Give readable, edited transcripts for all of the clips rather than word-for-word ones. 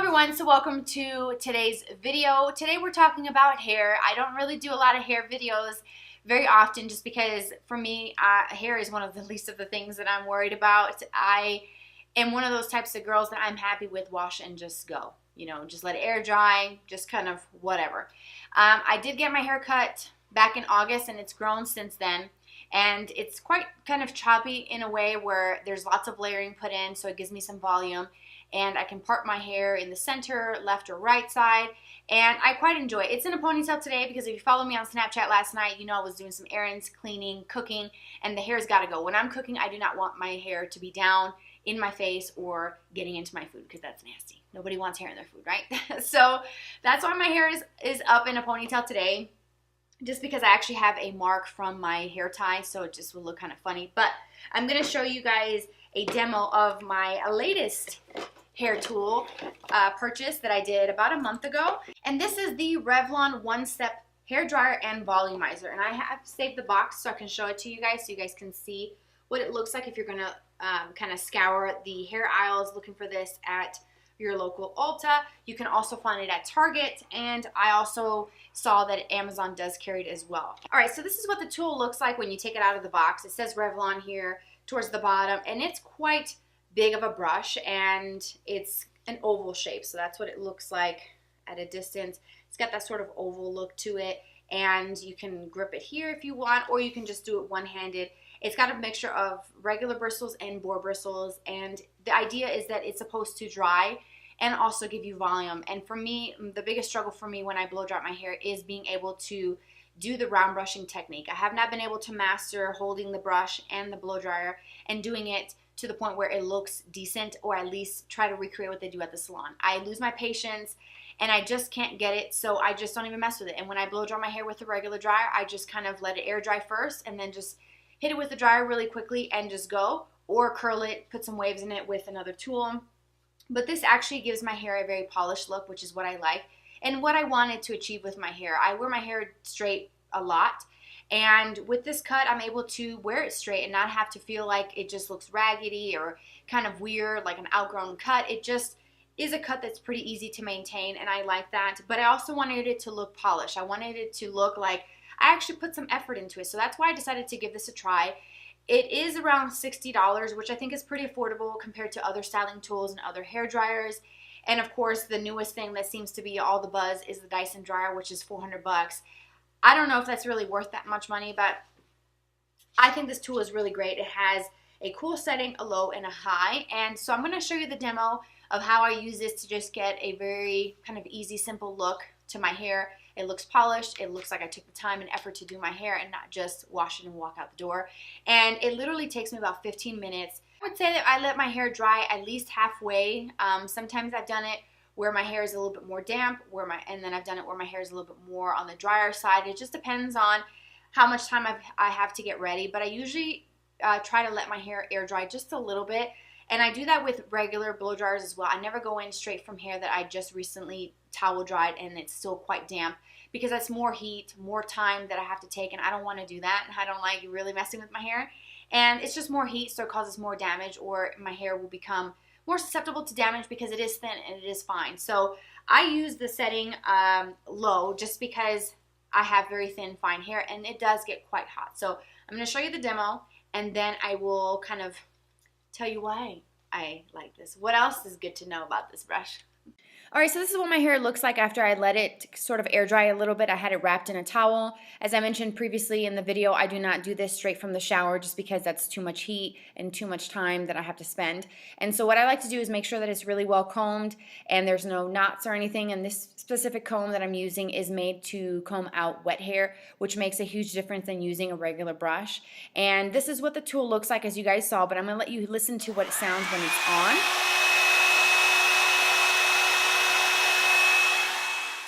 everyone, so welcome to today's video. Today we're talking about hair. I don't really do a lot of hair videos very often just because for me hair is one of the least of the things that I'm worried about. I am one of those types of girls that I'm happy with wash and just go. You know, just let it air dry, just kind of whatever. I did get my hair cut back in August and it's grown since then. And it's quite kind of choppy in a way where there's lots of layering put in, so it gives me some volume. And I can part my hair in the center, left or right side, and I quite enjoy it. It's in a ponytail today because if you follow me on Snapchat last night, you know I was doing some errands, cleaning, cooking, and the hair's got to go. When I'm cooking, I do not want my hair to be down in my face or getting into my food because that's nasty. Nobody wants hair in their food, right? So that's why my hair is up in a ponytail today, just because I actually have a mark from my hair tie, so it just will look kind of funny. But I'm going to show you guys a demo of my latest hair tool purchase that I did about a month ago. And this is the Revlon one-step hair dryer and volumizer. And I have saved the box so I can show it to you guys so you guys can see what it looks like if you're going to kind of scour the hair aisles looking for this at your local Ulta. You can also find it at Target, and I also saw that Amazon does carry it as well. Alright, so this is what the tool looks like when you take it out of the box. It says Revlon here towards the bottom, and it's quite big of a brush, and it's an oval shape, so that's what it looks like at a distance. It's got that sort of oval look to it, and you can grip it here if you want, or you can just do it one-handed. It's got a mixture of regular bristles and boar bristles, and the idea is that it's supposed to dry and also give you volume. And for me, the biggest struggle for me when I blow dry my hair is being able to do the round brushing technique. I have not been able to master holding the brush and the blow dryer and doing it to the point where it looks decent, or at least try to recreate what they do at the salon. I lose my patience and I just can't get it, so I just don't even mess with it. And when I blow dry my hair with a regular dryer, I just kind of let it air dry first and then just hit it with the dryer really quickly and just go, or curl it, put some waves in it with another tool. But this actually gives my hair a very polished look, which is what I like and what I wanted to achieve with my hair. I wear my hair straight a lot, and with this cut I'm able to wear it straight and not have to feel like it just looks raggedy or kind of weird, like an outgrown cut. It just is a cut that's pretty easy to maintain, and I like that. But I also wanted it to look polished. I wanted it to look like I actually put some effort into it, so that's why I decided to give this a try. It is around $60, which I think is pretty affordable compared to other styling tools and other hair dryers. And of course, the newest thing that seems to be all the buzz is the Dyson dryer, which is 400 bucks. I don't know if that's really worth that much money, but I think this tool is really great. It has a cool setting, a low, and a high. And so I'm going to show you the demo of how I use this to just get a very kind of easy, simple look to my hair. It looks polished. It looks like I took the time and effort to do my hair and not just wash it and walk out the door. And it literally takes me about 15 minutes. I would say that I let my hair dry at least halfway. Sometimes I've done it where my hair is a little bit more damp, and then I've done it where my hair is a little bit more on the drier side. It just depends on how much time I have to get ready. But I usually try to let my hair air dry just a little bit. And I do that with regular blow dryers as well. I never go in straight from hair that I just recently towel dried and it's still quite damp, because that's more heat, more time that I have to take, and I don't want to do that. I don't like really messing with my hair. And it's just more heat, so it causes more damage, or my hair will become more susceptible to damage because it is thin and it is fine. So I use the setting low just because I have very thin, fine hair, and it does get quite hot. So I'm going to show you the demo, and then I will kind of tell you why I like this. What else is good to know about this brush? Alright, so this is what my hair looks like after I let it sort of air dry a little bit. I had it wrapped in a towel. As I mentioned previously in the video, I do not do this straight from the shower just because that's too much heat and too much time that I have to spend. And so what I like to do is make sure that it's really well combed and there's no knots or anything. And this specific comb that I'm using is made to comb out wet hair, which makes a huge difference than using a regular brush. And this is what the tool looks like, as you guys saw, but I'm going to let you listen to what it sounds when it's on.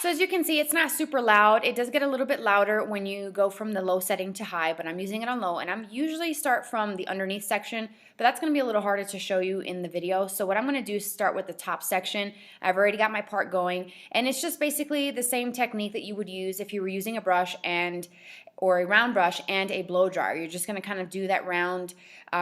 So as you can see, it's not super loud. It does get a little bit louder when you go from the low setting to high, but I'm using it on low, and I'm usually start from the underneath section, but that's going to be a little harder to show you in the video. So what I'm going to do is start with the top section. I've already got my part going, and it's just basically the same technique that you would use if you were using a brush, and or a round brush and a blow dryer. You're just going to kind of do that round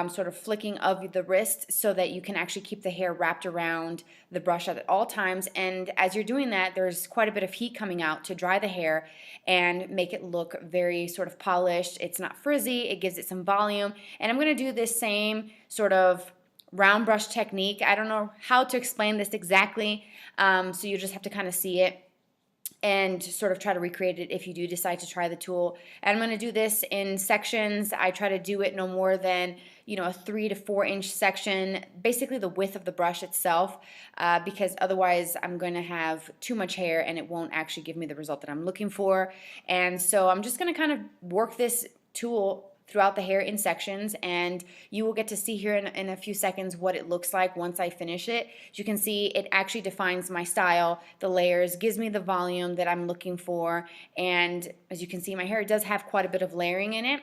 sort of flicking of the wrist so that you can actually keep the hair wrapped around the brush at all times. And as you're doing that, there's quite a bit of heat coming out to dry the hair and make it look very sort of polished. It's not frizzy, it gives it some volume. And I'm going to do this same sort of round brush technique. I don't know how to explain this exactly, so you just have to kind of see it and sort of try to recreate it if you do decide to try the tool. And I'm going to do this in sections. I try to do it no more than, a 3 to 4 inch section, basically the width of the brush itself, because otherwise I'm going to have too much hair and it won't actually give me the result that I'm looking for. And so I'm just going to kind of work this tool throughout the hair in sections, and you will get to see here in a few seconds what it looks like once I finish it. As you can see, it actually defines my style, the layers, gives me the volume that I'm looking for, and as you can see, my hair does have quite a bit of layering in it.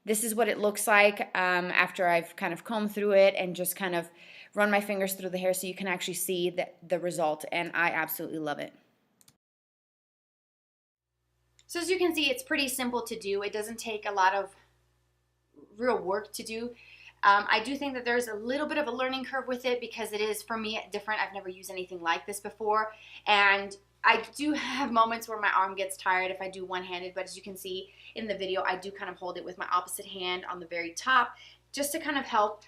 This is what it looks like after I've kind of combed through it and just kind of run my fingers through the hair so you can actually see the result, and I absolutely love it. So as you can see, it's pretty simple to do. It doesn't take a lot of real work to do. I do think that there's a little bit of a learning curve with it because it is, for me, different. I've never used anything like this before, and I do have moments where my arm gets tired if I do one-handed, but as you can see in the video, I do kind of hold it with my opposite hand on the very top just to kind of help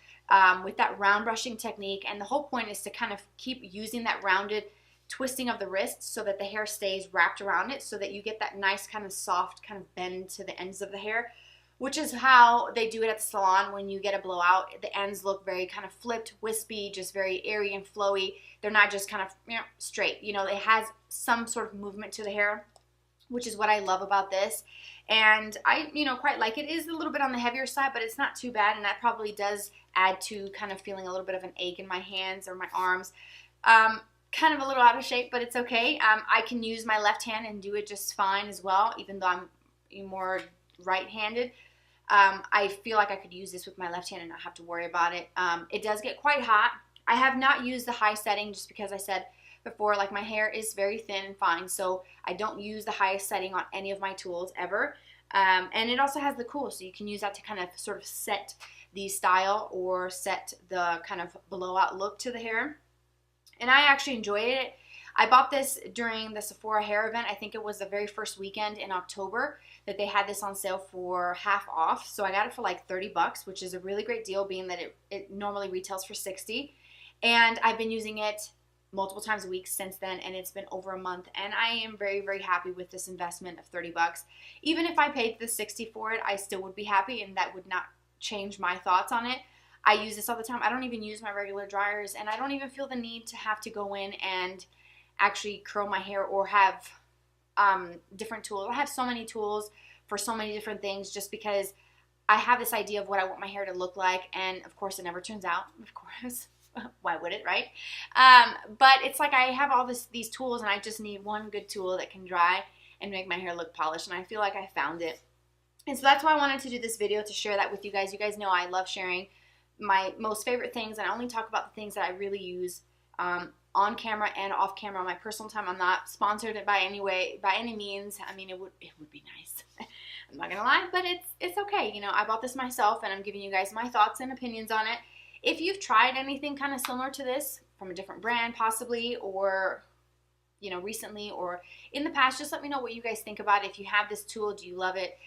with that round brushing technique. And the whole point is to kind of keep using that rounded twisting of the wrist so that the hair stays wrapped around it so that you get that nice kind of soft kind of bend to the ends of the hair, which is how they do it at the salon. When you get a blowout, the ends look very kind of flipped, wispy, just very airy and flowy. They're not just kind of straight. It has some sort of movement to the hair, which is what I love about this. And I, quite like it. It is a little bit on the heavier side, but it's not too bad, and that probably does add to kind of feeling a little bit of an ache in my hands or my arms. Kind of a little out of shape, but it's okay. I can use my left hand and do it just fine as well, even though I'm more right-handed. I feel like I could use this with my left hand and not have to worry about it. It does get quite hot. I have not used the high setting just because I said before, like, my hair is very thin and fine, so I don't use the highest setting on any of my tools ever. And it also has the cool, so you can use that to kind of sort of set the style or set the kind of blowout look to the hair. And I actually enjoyed it. I bought this during the Sephora hair event. I think it was the very first weekend in October that they had this on sale for half off. So I got it for like 30 bucks, which is a really great deal being that it normally retails for 60. And I've been using it multiple times a week since then, and it's been over a month. And I am very, very happy with this investment of 30 bucks. Even if I paid the 60 for it, I still would be happy, and that would not change my thoughts on it. I use this all the time. I don't even use my regular dryers, and I don't even feel the need to have to go in and actually curl my hair or have different tools. I have so many tools for so many different things just because I have this idea of what I want my hair to look like, and of course it never turns out, of course. Why would it, right? But it's like I have all these tools, and I just need one good tool that can dry and make my hair look polished, and I feel like I found it. And so that's why I wanted to do this video, to share that with you guys. You guys know I love sharing my most favorite things, and I only talk about the things that I really use on camera and off camera on my personal time. I'm not sponsored by any means. I mean, it would be nice. I'm not gonna lie, but it's okay. I bought this myself, and I'm giving you guys my thoughts and opinions on it. If you've tried anything kind of similar to this from a different brand possibly, or recently or in the past, just let me know what you guys think about it. If you have this tool, do you love it?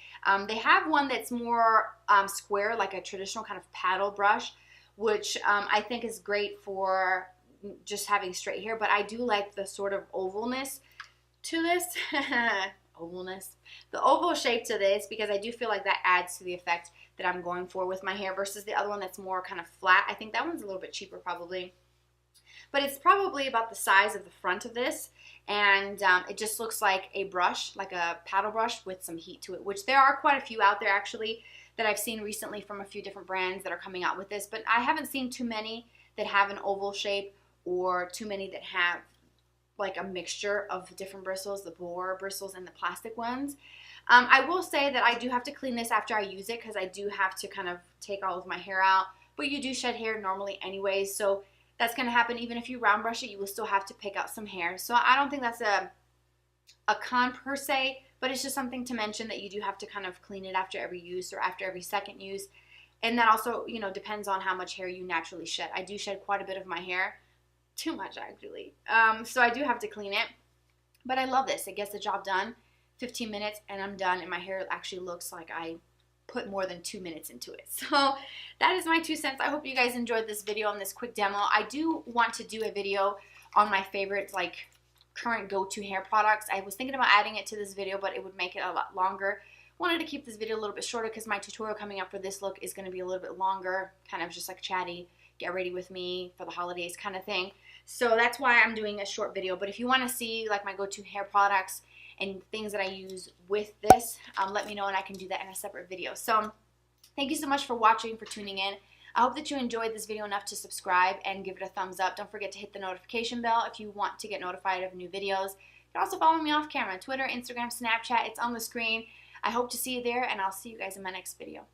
They have one that's more square, like a traditional kind of paddle brush, which I think is great for just having straight hair, but I do like the sort of ovalness to this. The oval shape to this, because I do feel like that adds to the effect that I'm going for with my hair versus the other one that's more kind of flat. I think that one's a little bit cheaper probably, but it's probably about the size of the front of this, and it just looks like a brush, like a paddle brush with some heat to it, which there are quite a few out there actually that I've seen recently from a few different brands that are coming out with this, but I haven't seen too many that have an oval shape or too many that have like a mixture of different bristles, the boar bristles and the plastic ones. I will say that I do have to clean this after I use it, because I do have to kind of take all of my hair out, but you do shed hair normally anyways, so that's going to happen. Even if you round brush it, you will still have to pick out some hair. So I don't think that's a con per se, but it's just something to mention that you do have to kind of clean it after every use or after every second use. And that also, you know, depends on how much hair you naturally shed. I do shed quite a bit of my hair, too much actually. So I do have to clean it, but I love this. It gets the job done. 15 minutes and I'm done, and my hair actually looks like I put more than 2 minutes into it. So that is my 2 cents. I hope you guys enjoyed this video and this quick demo. I do want to do a video on my favorite like current go-to hair products. I was thinking about adding it to this video, but it would make it a lot longer. Wanted to keep this video a little bit shorter because my tutorial coming up for this look is going to be a little bit longer, kind of just like chatty, get ready with me for the holidays kind of thing. So that's why I'm doing a short video. But if you want to see like my go-to hair products and things that I use with this, let me know and I can do that in a separate video. So thank you so much for watching, for tuning in. I hope that you enjoyed this video enough to subscribe and give it a thumbs up. Don't forget to hit the notification bell if you want to get notified of new videos. You can also follow me off camera, Twitter, Instagram, Snapchat. It's on the screen. I hope to see you there, and I'll see you guys in my next video.